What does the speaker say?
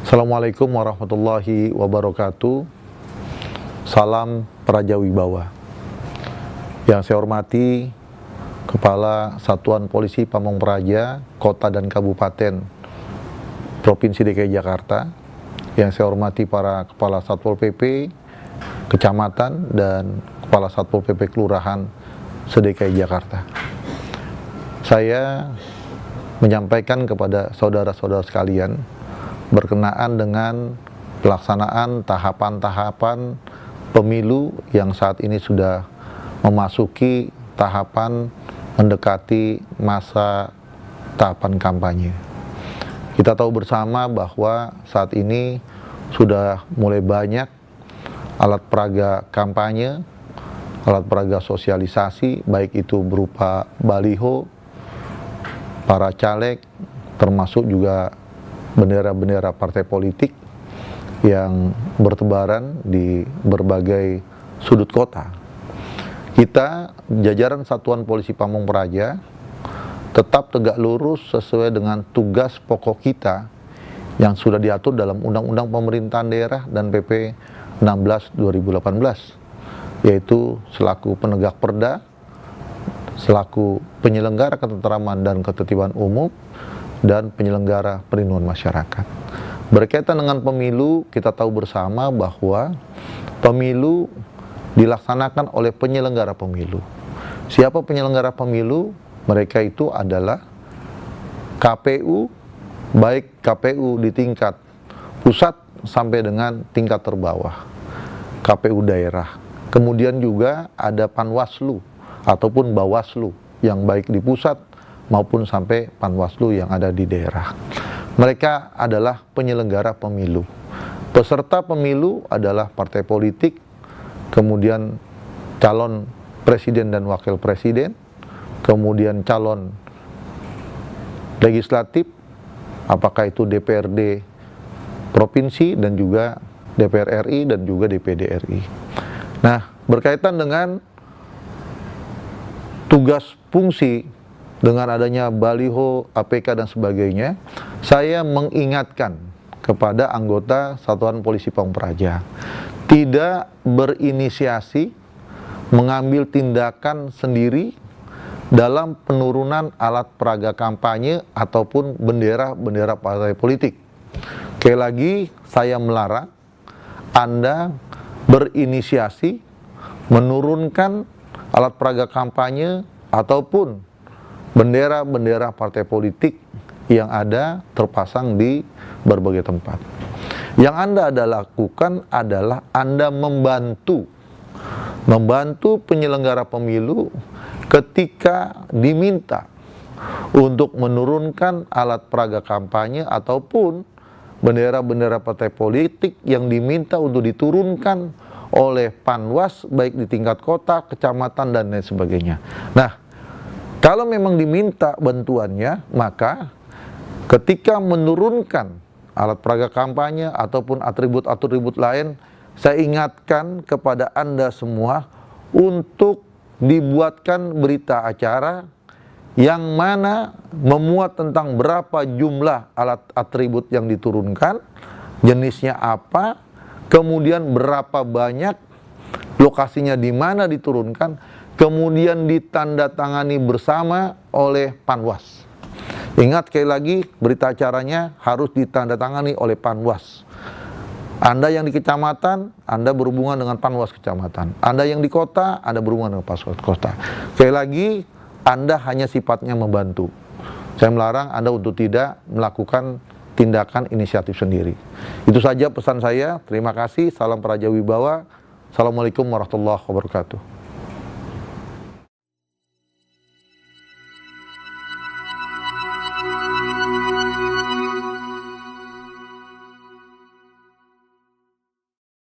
Assalamualaikum warahmatullahi wabarakatuh. Salam Praja Wibawa. Yang saya hormati Kepala Satuan Polisi Pamong Praja Kota dan Kabupaten Provinsi DKI Jakarta. Yang saya hormati para Kepala Satpol PP Kecamatan dan Kepala Satpol PP Kelurahan se-DKI Jakarta. Saya menyampaikan kepada saudara-saudara sekalian berkenaan dengan pelaksanaan tahapan-tahapan pemilu yang saat ini sudah memasuki tahapan mendekati masa tahapan kampanye. Kita tahu bersama bahwa saat ini sudah mulai banyak alat peraga kampanye, alat peraga sosialisasi, baik itu berupa baliho, para caleg, termasuk juga bendera-bendera partai politik yang bertebaran di berbagai sudut kota. Kita, jajaran Satuan Polisi Pamong Praja, tetap tegak lurus sesuai dengan tugas pokok kita yang sudah diatur dalam Undang-Undang Pemerintahan Daerah dan PP 16/2018, yaitu selaku penegak perda, selaku penyelenggara ketentraman dan ketertiban umum, dan penyelenggara perlindungan masyarakat. Berkaitan dengan pemilu, kita tahu bersama bahwa pemilu dilaksanakan oleh penyelenggara pemilu. Siapa penyelenggara pemilu? Mereka itu adalah KPU, baik KPU di tingkat pusat sampai dengan tingkat terbawah, KPU daerah. Kemudian juga ada Panwaslu ataupun Bawaslu yang baik di pusat maupun sampai Panwaslu yang ada di daerah. Mereka adalah penyelenggara pemilu. Peserta pemilu adalah partai politik, kemudian calon presiden dan wakil presiden, kemudian calon legislatif, apakah itu DPRD provinsi dan juga DPR RI dan juga DPD RI. Nah, berkaitan dengan tugas fungsi dengan adanya baliho, APK dan sebagainya, saya mengingatkan kepada anggota Satuan Polisi Pamong Praja tidak berinisiasi mengambil tindakan sendiri dalam penurunan alat peraga kampanye ataupun bendera-bendera partai politik. Sekali lagi, saya melarang Anda berinisiasi menurunkan alat peraga kampanye ataupun bendera-bendera partai politik yang ada terpasang di berbagai tempat. Yang Anda lakukan adalah Anda membantu penyelenggara pemilu ketika diminta untuk menurunkan alat peraga kampanye ataupun bendera-bendera partai politik yang diminta untuk diturunkan oleh Panwas baik di tingkat kota, kecamatan dan lain sebagainya. Nah, kalau memang diminta bantuannya, maka ketika menurunkan alat peraga kampanye ataupun atribut-atribut lain, saya ingatkan kepada Anda semua untuk dibuatkan berita acara yang mana memuat tentang berapa jumlah alat atribut yang diturunkan, jenisnya apa, kemudian berapa banyak, lokasinya di mana diturunkan, kemudian ditandatangani bersama oleh Panwas. Ingat sekali lagi, berita acaranya harus ditandatangani oleh Panwas. Anda yang di kecamatan, Anda berhubungan dengan Panwas kecamatan. Anda yang di kota, Anda berhubungan dengan Panwas kota. Sekali lagi, Anda hanya sifatnya membantu. Saya melarang Anda untuk tidak melakukan tindakan inisiatif sendiri. Itu saja pesan saya. Terima kasih. Salam Praja Wibawa. Assalamualaikum warahmatullahi wabarakatuh.